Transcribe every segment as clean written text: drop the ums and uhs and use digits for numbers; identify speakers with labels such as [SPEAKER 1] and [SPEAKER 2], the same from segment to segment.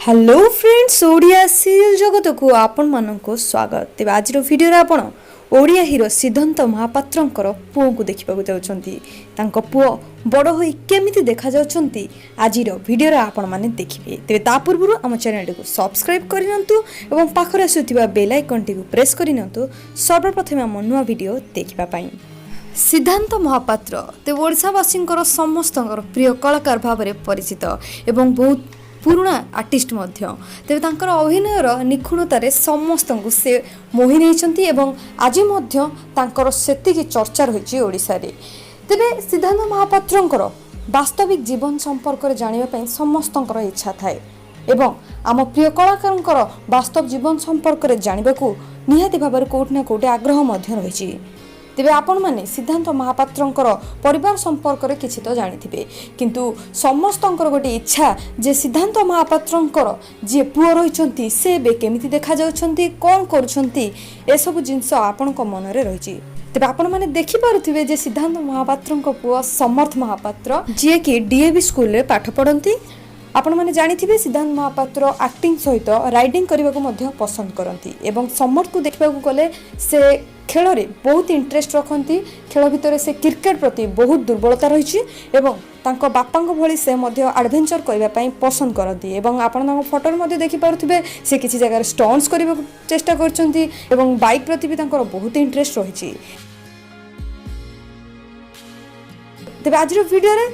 [SPEAKER 1] Hello friends Odia serial जगत को आपण मानक स्वागत। तेज आज भिडियो आपण ओडिया हिरो सिद्धांत महापात्र पुओ को देखा जाऊँच पुओ बड़ हो केमी देखा आज भिडियो आपण मैंने देखिए। तेज ता पूर्व आम चैनल को सब्सक्राइब करनी पाखरे आसुवा बेल आइकन टी प्रेस करनी सर्वप्रथम आम नुआ भिडियो देखापी। सिद्धांत महापात्र तेज ओडावासी समस्त प्रिय कलाकार भाव में परिचित एवं बहुत पुराणा आर्टिस्ट तेज तांकर अभिनयर निखुणतार समस्त से मोहि नहीं एवं आज से चर्चा रही ओडिशा रे। तेबे सिद्धांत महापात्र वास्तविक जीवन संपर्क में जानापी समस्त इच्छा थाए एवं आम प्रिय कलाकार वास्तव जीवन संपर्क में जानवा को निहाती भाव में कोटि ना कोटि आग्रह रही। तेबे आपण माने सिद्धांत महापात्र परिवार संपर्क में किसी तो जानी किंतु समस्त गोटे इच्छा जे सिद्धांत महापात्र जी पुओ रही से केमिति देखा जाउछंती कौन करुछंती एसबु जिनस आपण मन में रही। तेबे आपण माने देखि पारुथिबे जे सिद्धांत महापात्र पुओ समर्थ महापात्र जी कि डीएवी स्कूल रे पाठ पढ़ती। आपण माने जानिथिबे सिद्धांत महापात्र एक्टिंग सहित राइडिंग करने को पसंद करती एवं समर्थ को देखा गले से खेल रे बहुत इंटरेस्ट रखती। खेल भितर से क्रिकेट प्रति बहुत दुर्बलता रही तांको बापांक भली से एडवेंचर करने पसंद करती एवं आपण फोटो देखि पारुथिबे से किसी जगह स्टंट्स करने चेष्टा करछंती एवं बाइक प्रति भी तांकर बहुत इंटरेस्ट रही। तेबे आज वीडियो रे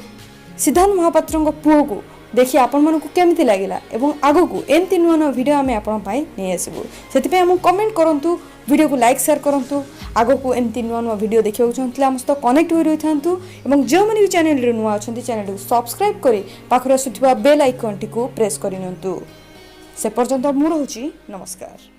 [SPEAKER 1] सिद्धांत महापात्र पुओ को देखिए आपण मानक केमती लगिला एवं आगो को एमती नुआ नुआ वीडियो आम आपण पाई नहीं आसबू से आम कमेंट करूँ वीडियो को लाइक शेयर करूँ। आगो को एमती नुआ नुआ वीडियो देखा चाहते आम सहित कनेक्ट हो रही था और जो मैंने भी चैनल नुआ अच्छा चैनल को सब्सक्राइब कर पाखर आसुवा बेल आइकन टी प्रेस करनी से पर्यंत मु रोची नमस्कार।